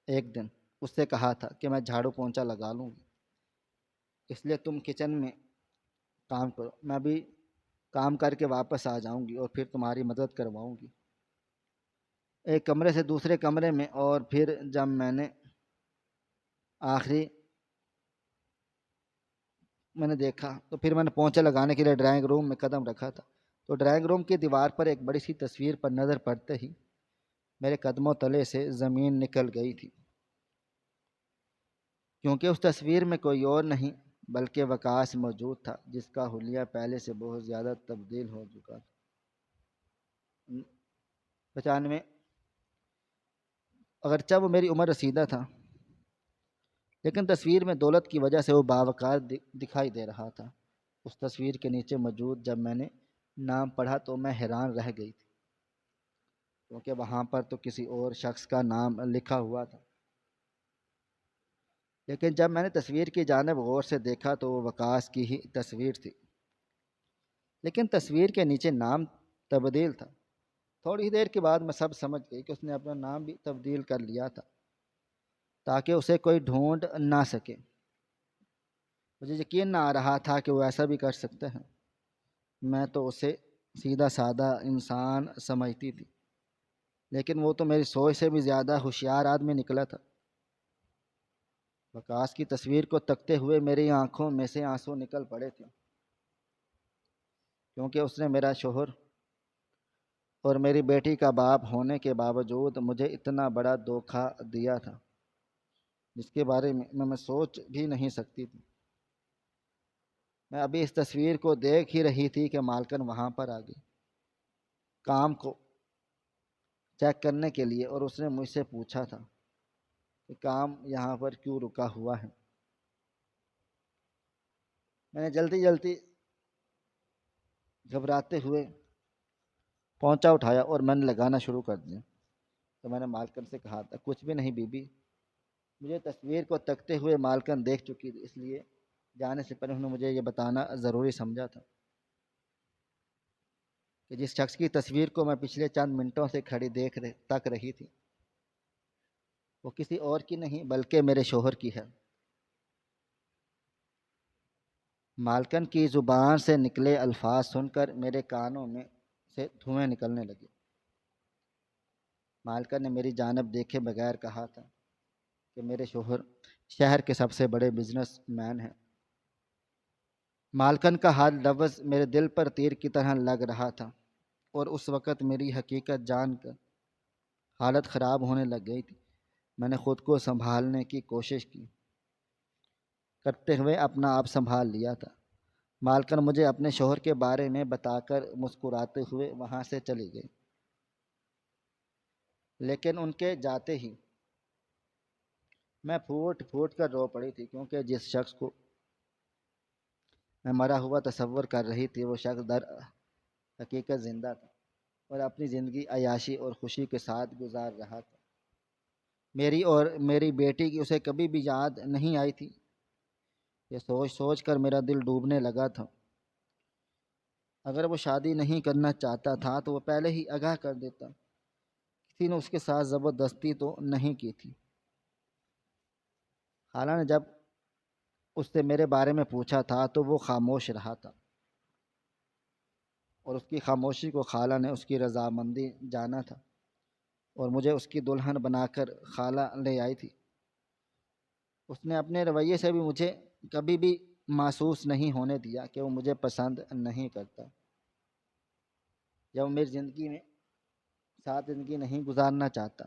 ایک دن اس سے کہا تھا کہ میں جھاڑو پونچھا لگا لوں گی، اس لیے تم کچن میں کام کرو، میں بھی کام کر کے واپس آ جاؤں گی اور پھر تمہاری مدد کرواؤں گی۔ ایک کمرے سے دوسرے کمرے میں، اور پھر جب میں نے آخری میں نے دیکھا تو پھر میں نے پونچھا لگانے کے لیے ڈرائنگ روم میں قدم رکھا تھا، تو ڈرائنگ روم کی دیوار پر ایک بڑی سی تصویر پر نظر پڑتے ہی میرے قدموں تلے سے زمین نکل گئی تھی، کیونکہ اس تصویر میں کوئی اور نہیں بلکہ وقاص موجود تھا، جس کا حلیہ پہلے سے بہت زیادہ تبدیل ہو چکا تھا۔ 95، اگرچہ وہ میری عمر رسیدہ تھا، لیکن تصویر میں دولت کی وجہ سے وہ باوقار دکھائی دے رہا تھا۔ اس تصویر کے نیچے موجود جب میں نے نام پڑھا تو میں حیران رہ گئی تھی، کیونکہ وہاں پر تو کسی اور شخص کا نام لکھا ہوا تھا، لیکن جب میں نے تصویر کی جانب غور سے دیکھا تو وہ وقاص کی ہی تصویر تھی، لیکن تصویر کے نیچے نام تبدیل تھا۔ تھوڑی دیر کے بعد میں سب سمجھ گئی کہ اس نے اپنا نام بھی تبدیل کر لیا تھا تاکہ اسے کوئی ڈھونڈ نہ سکے۔ مجھے یقین نہ آ رہا تھا کہ وہ ایسا بھی کر سکتے ہیں۔ میں تو اسے سیدھا سادہ انسان سمجھتی تھی، لیکن وہ تو میری سوچ سے بھی زیادہ ہوشیار آدمی نکلا تھا۔ وقاص کی تصویر کو تکتے ہوئے میری آنکھوں میں سے آنسو نکل پڑے تھے، کیونکہ اس نے میرا شوہر اور میری بیٹی کا باپ ہونے کے باوجود مجھے اتنا بڑا دھوکہ دیا تھا، جس کے بارے میں سوچ بھی نہیں سکتی تھی۔ میں ابھی اس تصویر کو دیکھ ہی رہی تھی کہ مالکن وہاں پر آ گئی کام کو چیک کرنے کے لیے، اور اس نے مجھ سے پوچھا تھا کہ کام یہاں پر کیوں رکا ہوا ہے۔ میں نے جلدی جلدی گھبراتے ہوئے پونچا اٹھایا اور میں نے لگانا شروع کر دیا۔ تو میں نے مالکن سے کہا تھا کچھ بھی نہیں بی بی۔ مجھے تصویر کو تکتے ہوئے مالکن دیکھ چکی تھی، اس لیے جانے سے پہلے انہوں نے مجھے یہ بتانا ضروری سمجھا تھا کہ جس شخص کی تصویر کو میں پچھلے چند منٹوں سے کھڑی تک رہی تھی وہ کسی اور کی نہیں بلکہ میرے شوہر کی ہے۔ مالکن کی زبان سے نکلے الفاظ سن کر میرے کانوں میں سے دھوئیں نکلنے لگے۔ مالکن نے میری جانب دیکھے بغیر کہا تھا کہ میرے شوہر شہر کے سب سے بڑے بزنس مین ہیں۔ مالکن کا ہر لفظ میرے دل پر تیر کی طرح لگ رہا تھا، اور اس وقت میری حقیقت جان کر حالت خراب ہونے لگ گئی تھی۔ میں نے خود کو سنبھالنے کی کوشش کی کرتے ہوئے اپنا آپ سنبھال لیا تھا۔ مالکن مجھے اپنے شوہر کے بارے میں بتا کر مسکراتے ہوئے وہاں سے چلی گئی، لیکن ان کے جاتے ہی میں پھوٹ پھوٹ کر رو پڑی تھی، کیونکہ جس شخص کو میں مرا ہوا تصور کر رہی تھی وہ شخص در حقیقت زندہ تھا اور اپنی زندگی عیاشی اور خوشی کے ساتھ گزار رہا تھا۔ میری اور میری بیٹی کی اسے کبھی بھی یاد نہیں آئی تھی۔ یہ سوچ سوچ کر میرا دل ڈوبنے لگا تھا۔ اگر وہ شادی نہیں کرنا چاہتا تھا تو وہ پہلے ہی آگاہ کر دیتا، کسی نے اس کے ساتھ زبردستی تو نہیں کی تھی۔ خالہ نے جب اس سے میرے بارے میں پوچھا تھا تو وہ خاموش رہا تھا، اور اس کی خاموشی کو خالہ نے اس کی رضامندی جانا تھا اور مجھے اس کی دلہن بنا کر خالہ لے آئی تھی۔ اس نے اپنے رویے سے بھی مجھے کبھی بھی محسوس نہیں ہونے دیا کہ وہ مجھے پسند نہیں کرتا، یا وہ میری زندگی میں ساتھ زندگی نہیں گزارنا چاہتا۔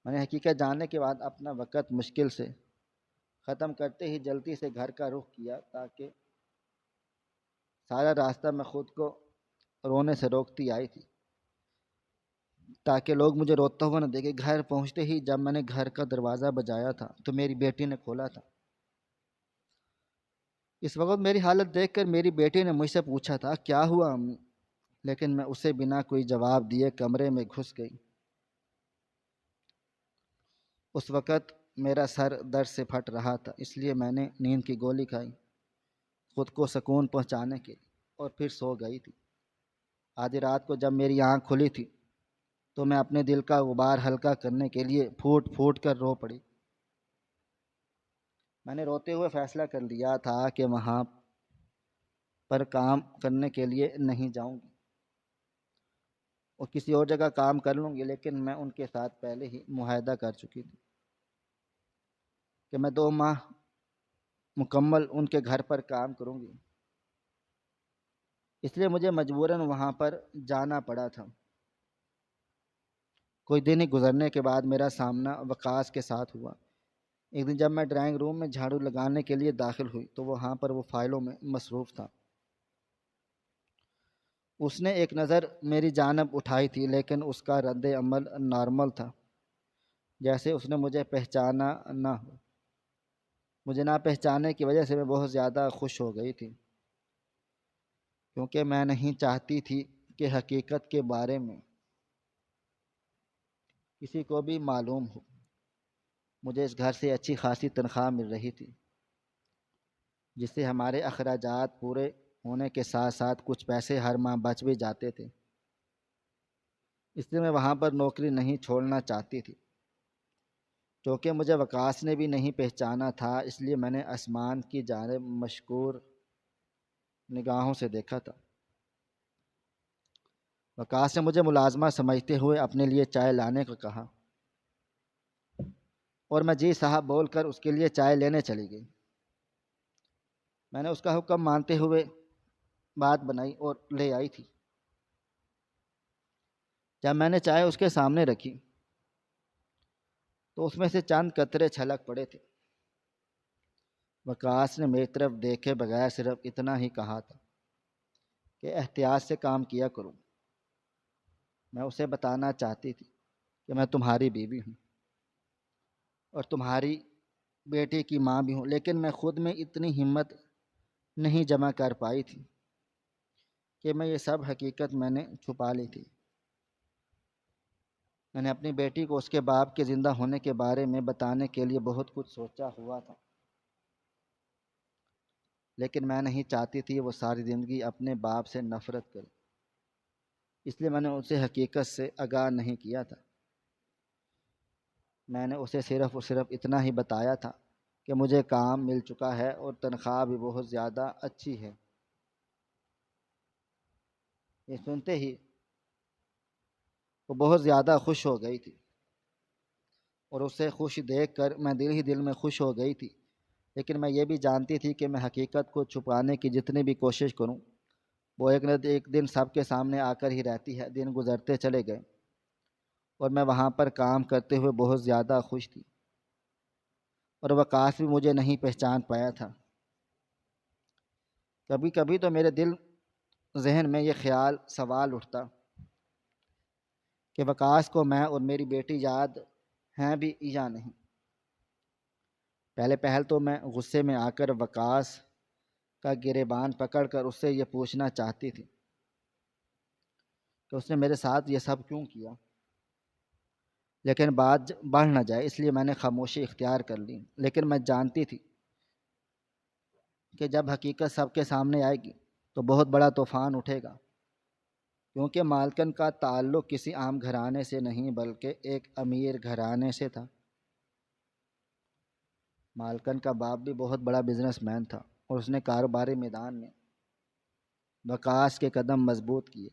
میں نے حقیقت جاننے کے بعد اپنا وقت مشکل سے ختم کرتے ہی جلدی سے گھر کا رخ کیا، تاکہ سارا راستہ میں خود کو رونے سے روکتی آئی تھی تاکہ لوگ مجھے روتا ہوا نہ دیکھیں۔ گھر پہنچتے ہی جب میں نے گھر کا دروازہ بجایا تھا تو میری بیٹی نے کھولا تھا۔ اس وقت میری حالت دیکھ کر میری بیٹی نے مجھ سے پوچھا تھا کیا ہوا امی، لیکن میں اسے بنا کوئی جواب دیے کمرے میں گھس گئی۔ اس وقت میرا سر درد سے پھٹ رہا تھا، اس لیے میں نے نیند کی گولی کھائی خود کو سکون پہنچانے کے لیے، اور پھر سو گئی تھی۔ آدھی رات کو جب میری آنکھ کھلی تھی تو میں اپنے دل کا غبار ہلکا کرنے کے لیے پھوٹ پھوٹ کر رو پڑی۔ میں نے روتے ہوئے فیصلہ کر لیا تھا کہ وہاں پر کام کرنے کے لیے نہیں جاؤں گی اور کسی اور جگہ کام کر لوں گی، لیکن میں ان کے ساتھ پہلے ہی معاہدہ کر چکی تھی کہ میں 2 ماہ مکمل ان کے گھر پر کام کروں گی، اس لیے مجھے مجبوراً وہاں پر جانا پڑا تھا۔ کوئی دن ہی گزرنے کے بعد میرا سامنا وقاص کے ساتھ ہوا۔ ایک دن جب میں ڈرائنگ روم میں جھاڑو لگانے کے لیے داخل ہوئی تو وہاں پر وہ فائلوں میں مصروف تھا۔ اس نے ایک نظر میری جانب اٹھائی تھی، لیکن اس کا رد عمل نارمل تھا، جیسے اس نے مجھے پہچانا نہ ہو۔ مجھے نہ پہچانے کی وجہ سے میں بہت زیادہ خوش ہو گئی تھی، کیونکہ میں نہیں چاہتی تھی کہ حقیقت کے بارے میں کسی کو بھی معلوم ہو۔ مجھے اس گھر سے اچھی خاصی تنخواہ مل رہی تھی، جس سے ہمارے اخراجات پورے ہونے کے ساتھ ساتھ کچھ پیسے ہر ماہ بچ بھی جاتے تھے۔ اس لیے میں وہاں پر نوکری نہیں چھوڑنا چاہتی تھی۔ کیونکہ مجھے وقاص نے بھی نہیں پہچانا تھا، اس لیے میں نے آسمان کی جانب مشکور نگاہوں سے دیکھا تھا۔ وقاص نے مجھے ملازمہ سمجھتے ہوئے اپنے لیے چائے لانے کو کہا، اور میں جی صاحب بول کر اس کے لیے چائے لینے چلی گئی۔ میں نے اس کا حکم مانتے ہوئے بات بنائی اور لے آئی تھی۔ جب میں نے چائے اس کے سامنے رکھی تو اس میں سے چند قطرے چھلک پڑے تھے۔ وقاص نے میری طرف دیکھے بغیر صرف اتنا ہی کہا تھا کہ احتیاط سے کام کیا کروں۔ میں اسے بتانا چاہتی تھی کہ میں تمہاری بیوی ہوں اور تمہاری بیٹی کی ماں بھی ہوں، لیکن میں خود میں اتنی ہمت نہیں جمع کر پائی تھی کہ میں یہ سب حقیقت میں نے چھپا لی تھی۔ میں نے اپنی بیٹی کو اس کے باپ کے زندہ ہونے کے بارے میں بتانے کے لیے بہت کچھ سوچا ہوا تھا، لیکن میں نہیں چاہتی تھی وہ ساری زندگی اپنے باپ سے نفرت کرے، اس لیے میں نے اسے حقیقت سے آگاہ نہیں کیا تھا۔ میں نے اسے صرف اور صرف اتنا ہی بتایا تھا کہ مجھے کام مل چکا ہے اور تنخواہ بھی بہت زیادہ اچھی ہے۔ یہ سنتے ہی وہ بہت زیادہ خوش ہو گئی تھی اور اسے خوش دیکھ کر میں دل ہی دل میں خوش ہو گئی تھی، لیکن میں یہ بھی جانتی تھی کہ میں حقیقت کو چھپانے کی جتنی بھی کوشش کروں وہ ایک نہ ایک دن سب کے سامنے آ کر ہی رہتی ہے۔ دن گزرتے چلے گئے اور میں وہاں پر کام کرتے ہوئے بہت زیادہ خوش تھی اور وقاص بھی مجھے نہیں پہچان پایا تھا۔ کبھی کبھی تو میرے ذہن میں یہ سوال اٹھتا کہ وقاص کو میں اور میری بیٹی یاد ہیں بھی یا نہیں۔ پہل تو میں غصے میں آ کر وقاص کا گریبان پکڑ کر اس سے یہ پوچھنا چاہتی تھی کہ اس نے میرے ساتھ یہ سب کیوں کیا، لیکن بات بڑھ نہ جائے اس لیے میں نے خاموشی اختیار کر لی۔ لیکن میں جانتی تھی کہ جب حقیقت سب کے سامنے آئے گی تو بہت بڑا طوفان اٹھے گا، کیونکہ مالکن کا تعلق کسی عام گھرانے سے نہیں بلکہ ایک امیر گھرانے سے تھا۔ مالکن کا باپ بھی بہت بڑا بزنس مین تھا اور اس نے کاروباری میدان میں وقاص کے قدم مضبوط کیے۔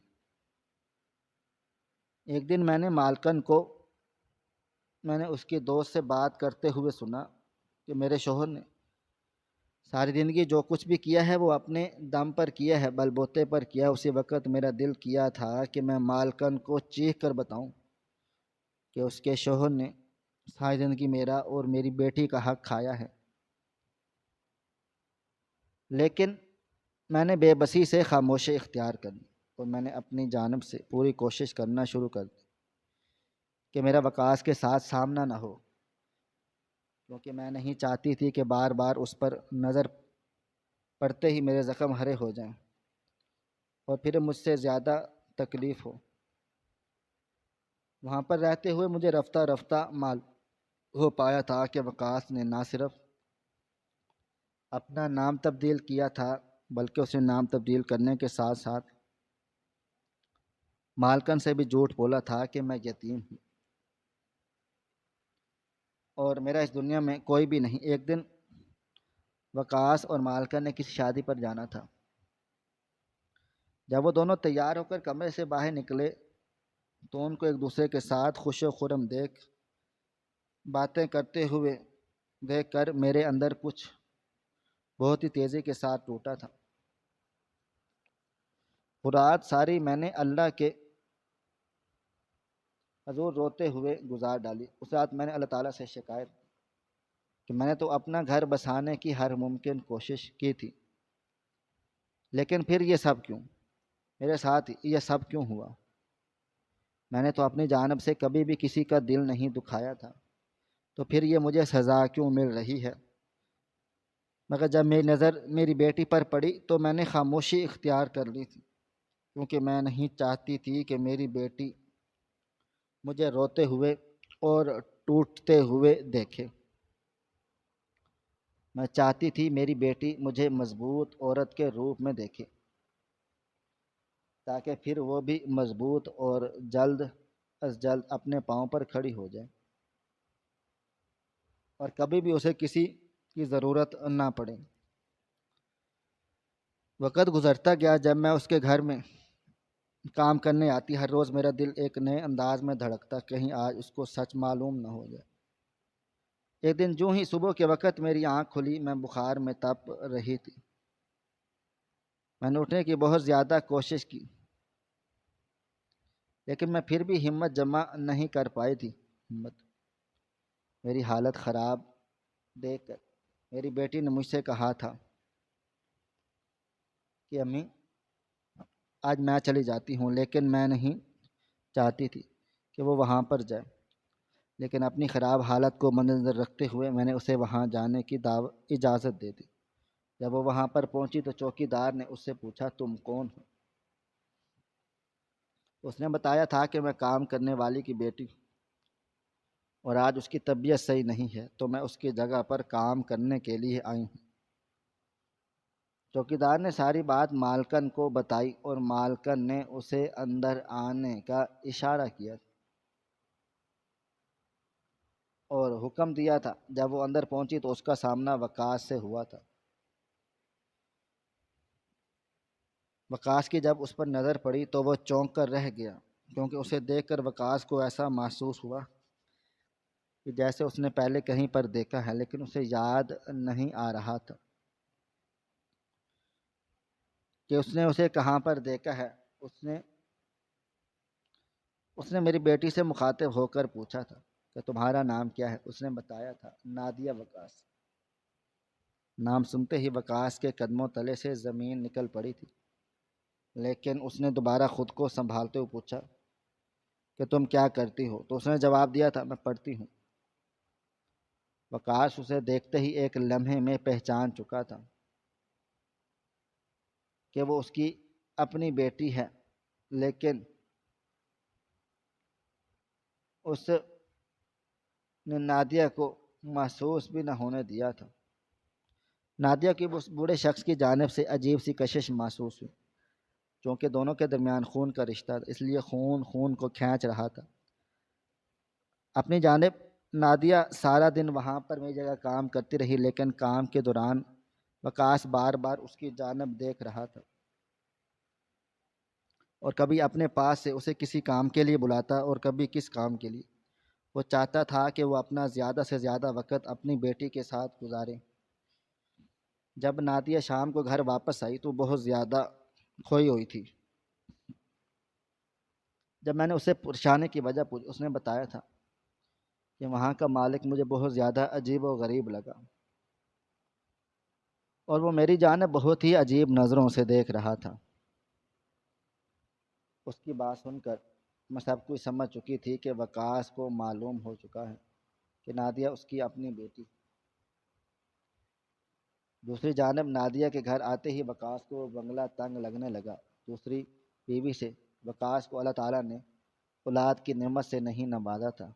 ایک دن میں نے اس کی دوست سے بات کرتے ہوئے سنا کہ میرے شوہر نے ساری زندگی جو کچھ بھی کیا ہے وہ اپنے دم پر کیا ہے، بل بوتے پر کیا۔ اسی وقت میرا دل کیا تھا کہ میں مالکن کو چیخ کر بتاؤں کہ اس کے شوہر نے ساری زندگی میرا اور میری بیٹی کا حق کھایا ہے، لیکن میں نے بے بسی سے خاموشی اختیار کر لی اور میں نے اپنی جانب سے پوری کوشش کرنا شروع کر دی کہ میرا وقاص کے ساتھ سامنا نہ ہو، کیونکہ میں نہیں چاہتی تھی کہ بار بار اس پر نظر پڑتے ہی میرے زخم ہرے ہو جائیں اور پھر مجھ سے زیادہ تکلیف ہو۔ وہاں پر رہتے ہوئے مجھے رفتہ رفتہ معلوم ہو پایا تھا کہ وقاص نے نہ صرف اپنا نام تبدیل کیا تھا بلکہ اس نے نام تبدیل کرنے کے ساتھ ساتھ مالکن سے بھی جھوٹ بولا تھا کہ میں یتیم ہوں اور میرا اس دنیا میں کوئی بھی نہیں۔ ایک دن وقاص اور مالکن نے کسی شادی پر جانا تھا۔ جب وہ دونوں تیار ہو کر کمرے سے باہر نکلے تو ان کو ایک دوسرے کے ساتھ خوش و خرم باتیں کرتے ہوئے دیکھ کر میرے اندر کچھ بہت ہی تیزی کے ساتھ ٹوٹا تھا۔ وہ رات ساری میں نے اللہ کے حضور روتے ہوئے گزار ڈالی۔ اس رات میں نے اللہ تعالیٰ سے شکایت کہ میں نے تو اپنا گھر بسانے کی ہر ممکن کوشش کی تھی، لیکن پھر یہ سب کیوں میرے ساتھ یہ سب کیوں ہوا؟ میں نے تو اپنی جانب سے کبھی بھی کسی کا دل نہیں دکھایا تھا، تو پھر یہ مجھے سزا کیوں مل رہی ہے؟ مگر جب میری نظر میری بیٹی پر پڑی تو میں نے خاموشی اختیار کر لی تھی، کیونکہ میں نہیں چاہتی تھی کہ میری بیٹی مجھے روتے ہوئے اور ٹوٹتے ہوئے دیکھے۔ میں چاہتی تھی میری بیٹی مجھے مضبوط عورت کے روپ میں دیکھے، تاکہ پھر وہ بھی مضبوط اور جلد از جلد اپنے پاؤں پر کھڑی ہو جائے اور کبھی بھی اسے کسی کی ضرورت نہ پڑے۔ وقت گزرتا گیا، جب میں اس کے گھر میں کام کرنے آتی ہر روز میرا دل ایک نئے انداز میں دھڑکتا، کہیں آج اس کو سچ معلوم نہ ہو جائے۔ ایک دن جو ہی صبح کے وقت میری آنکھ کھلی میں بخار میں تپ رہی تھی۔ میں نے اٹھنے کی بہت زیادہ کوشش کی، لیکن میں پھر بھی ہمت جمع نہیں کر پائی تھی۔ میری حالت خراب دیکھ کر میری بیٹی نے مجھ سے کہا تھا کہ امی آج میں چلی جاتی ہوں، لیکن میں نہیں چاہتی تھی کہ وہ وہاں پر جائے، لیکن اپنی خراب حالت کو مد نظر رکھتے ہوئے میں نے اسے وہاں جانے کی اجازت دے دی۔ جب وہ وہاں پر پہنچی تو چوکی دار نے اس سے پوچھا تم کون ہو؟ اس نے بتایا تھا کہ میں کام کرنے والی کی بیٹی ہوں اور آج اس کی طبیعت صحیح نہیں ہے تو میں اس کی جگہ پر کام کرنے کے لیے آئی ہوں۔ چوکیدار نے ساری بات مالکن کو بتائی اور مالکن نے اسے اندر آنے کا اشارہ کیا اور حکم دیا تھا۔ جب وہ اندر پہنچی تو اس کا سامنا وقاص سے ہوا تھا۔ وقاص کی جب اس پر نظر پڑی تو وہ چونک کر رہ گیا، کیونکہ اسے دیکھ کر وقاص کو ایسا محسوس ہوا کہ جیسے اس نے پہلے کہیں پر دیکھا ہے، لیکن اسے یاد نہیں آ رہا تھا کہ اس نے اسے کہاں پر دیکھا ہے۔ اس نے میری بیٹی سے مخاطب ہو کر پوچھا تھا کہ تمہارا نام کیا ہے؟ اس نے بتایا تھا نادیہ وقاص۔ نام سنتے ہی وقاص کے قدموں تلے سے زمین نکل پڑی تھی، لیکن اس نے دوبارہ خود کو سنبھالتے ہوئے پوچھا کہ تم کیا کرتی ہو؟ تو اس نے جواب دیا تھا میں پڑھتی ہوں۔ وقاص اسے دیکھتے ہی ایک لمحے میں پہچان چکا تھا کہ وہ اس کی اپنی بیٹی ہے، لیکن اس نے نادیہ کو محسوس بھی نہ ہونے دیا تھا۔ نادیہ کی اس بوڑھے شخص کی جانب سے عجیب سی کشش محسوس ہوئی، چونکہ دونوں کے درمیان خون کا رشتہ تھا، اس لیے خون خون کو کھینچ رہا تھا۔ اپنی جانب نادیہ سارا دن وہاں پر میری جگہ کام کرتی رہی، لیکن کام کے دوران وقاص بار بار اس کی جانب دیکھ رہا تھا اور کبھی اپنے پاس سے اسے کسی کام کے لیے بلاتا اور کبھی کس کام کے لیے۔ وہ چاہتا تھا کہ وہ اپنا زیادہ سے زیادہ وقت اپنی بیٹی کے ساتھ گزارے۔ جب نادیہ شام کو گھر واپس آئی تو بہت زیادہ کھوئی ہوئی تھی۔ جب میں نے اسے پریشانی کی وجہ پوچھی، اس نے بتایا تھا کہ وہاں کا مالک مجھے بہت زیادہ عجیب و غریب لگا اور وہ میری جانب بہت ہی عجیب نظروں سے دیکھ رہا تھا۔ اس کی بات سن کر میں سب کچھ سمجھ چکی تھی کہ وقاص کو معلوم ہو چکا ہے کہ نادیہ اس کی اپنی بیٹی۔ دوسری جانب نادیہ کے گھر آتے ہی وقاص کو بنگلہ تنگ لگنے لگا۔ دوسری بیوی سے وقاص کو اللہ تعالیٰ نے اولاد کی نعمت سے نہیں نوازا تھا۔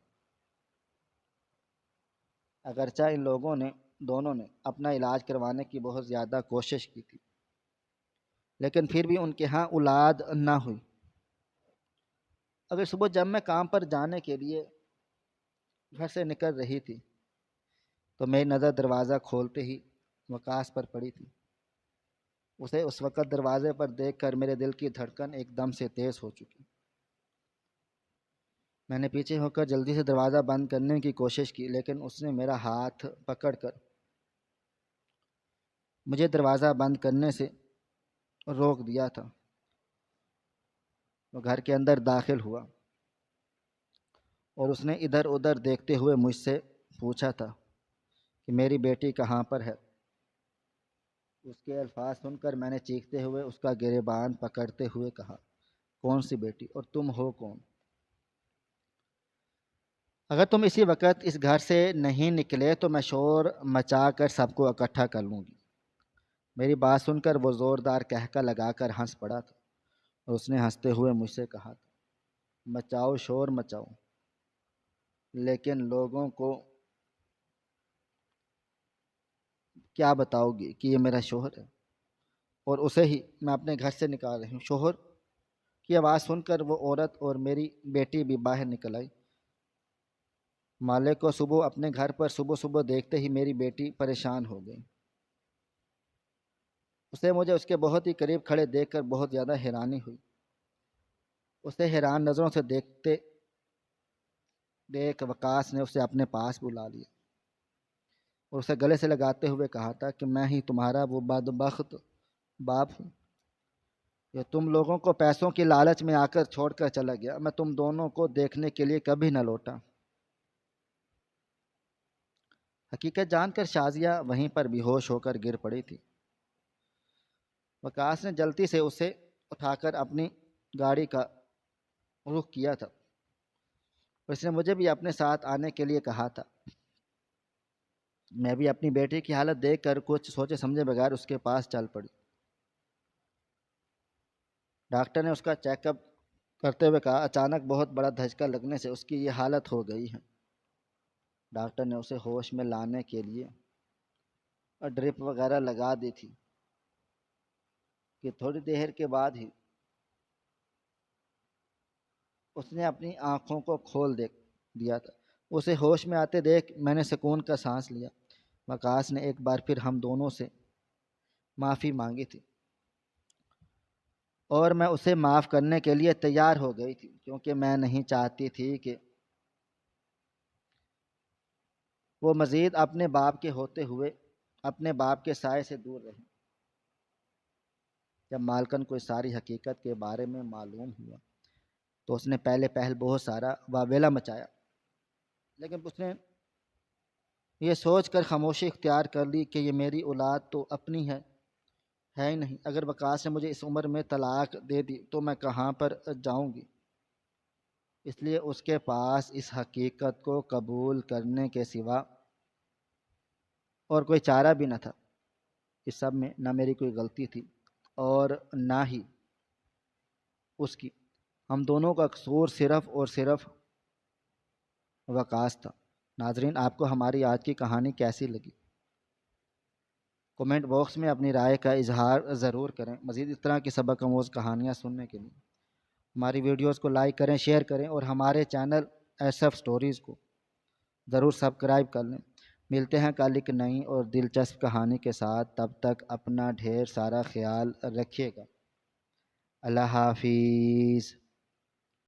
اگرچہ ان لوگوں نے دونوں نے اپنا علاج کروانے کی بہت زیادہ کوشش کی تھی، لیکن پھر بھی ان کے ہاں اولاد نہ ہوئی۔ اگر صبح جب میں کام پر جانے کے لیے گھر سے نکل رہی تھی تو میری نظر دروازہ کھولتے ہی وقاص پر پڑی تھی۔ اسے اس وقت دروازے پر دیکھ کر میرے دل کی دھڑکن ایک دم سے تیز ہو چکی۔ میں نے پیچھے ہو کر جلدی سے دروازہ بند کرنے کی کوشش کی، لیکن اس نے میرا ہاتھ پکڑ کر مجھے دروازہ بند کرنے سے روک دیا تھا۔ وہ گھر کے اندر داخل ہوا اور اس نے ادھر ادھر دیکھتے ہوئے مجھ سے پوچھا تھا کہ میری بیٹی کہاں پر ہے؟ اس کے الفاظ سن کر میں نے چیختے ہوئے اس کا گریبان پکڑتے ہوئے کہا کون سی بیٹی اور تم ہو کون؟ اگر تم اسی وقت اس گھر سے نہیں نکلے تو میں شور مچا کر سب کو اکٹھا کر لوں گی۔ میری بات سن کر وہ زوردار کہکا لگا کر ہنس پڑا تھا اور اس نے ہنستے ہوئے مجھ سے کہا تھا مچاؤ شور مچاؤ، لیکن لوگوں کو کیا بتاؤ گی کہ یہ میرا شوہر ہے اور اسے ہی میں اپنے گھر سے نکال رہی ہوں؟ شوہر کی آواز سن کر وہ عورت اور میری بیٹی بھی باہر نکل آئی۔ مالک کو صبح اپنے گھر پر صبح صبح دیکھتے ہی میری بیٹی پریشان ہو گئی۔ اسے مجھے اس کے بہت ہی قریب کھڑے دیکھ کر بہت زیادہ حیرانی ہوئی۔ اسے حیران نظروں سے دیکھتے دیکھ وقاص نے اسے اپنے پاس بلا لیا اور اسے گلے سے لگاتے ہوئے کہا تھا کہ میں ہی تمہارا وہ بدبخت باپ ہوں یہ تم لوگوں کو پیسوں کی لالچ میں آ کر چھوڑ کر چلا گیا۔ میں تم دونوں کو دیکھنے کے لیے کبھی نہ لوٹا۔ حقیقت جان کر شازیہ وہیں پر بے ہوش ہو کر گر پڑی تھی۔ وقاص نے جلدی سے اسے اٹھا کر اپنی گاڑی کا رخ کیا تھا، اس نے مجھے بھی اپنے ساتھ آنے کے لیے کہا تھا۔ میں بھی اپنی بیٹی کی حالت دیکھ کر کچھ سوچے سمجھے بغیر اس کے پاس چل پڑی۔ ڈاکٹر نے اس کا چیک اپ کرتے ہوئے کہا، اچانک بہت بڑا دھچکا لگنے سے اس کی یہ حالت ہو گئی ہے۔ ڈاکٹر نے اسے ہوش میں لانے کے لیے اور ڈرپ وغیرہ لگا دی تھی کہ تھوڑی دیر کے بعد ہی اس نے اپنی آنکھوں کو کھول دیا تھا۔ اسے ہوش میں آتے دیکھ میں نے سکون کا سانس لیا۔ وقاص نے ایک بار پھر ہم دونوں سے معافی مانگی تھی اور میں اسے معاف کرنے کے لیے تیار ہو گئی تھی، کیونکہ میں نہیں چاہتی تھی کہ وہ مزید اپنے باپ کے ہوتے ہوئے اپنے باپ کے سائے سے دور رہے۔ جب مالکن کو اس ساری حقیقت کے بارے میں معلوم ہوا تو اس نے پہلے بہت سارا واویلا مچایا، لیکن اس نے یہ سوچ کر خاموشی اختیار کر لی کہ یہ میری اولاد تو اپنی ہے ہی نہیں۔ اگر وقاص نے مجھے اس عمر میں طلاق دے دی تو میں کہاں پر جاؤں گی؟ اس لیے اس کے پاس اس حقیقت کو قبول کرنے کے سوا اور کوئی چارہ بھی نہ تھا۔ اس سب میں نہ میری کوئی غلطی تھی اور نہ ہی اس کی، ہم دونوں کا قصور صرف اور صرف وقاص تھا۔ ناظرین، آپ کو ہماری آج کی کہانی کیسی لگی؟ کومنٹ باکس میں اپنی رائے کا اظہار ضرور کریں۔ مزید اس طرح کی سبق آموز کہانیاں سننے کے لیے ہماری ویڈیوز کو لائک کریں، شیئر کریں اور ہمارے چینل ایس ایف سٹوریز کو ضرور سبسکرائب کر لیں۔ ملتے ہیں کل ایک نئی اور دلچسپ کہانی کے ساتھ، تب تک اپنا ڈھیر سارا خیال رکھیے گا۔ اللہ حافظ۔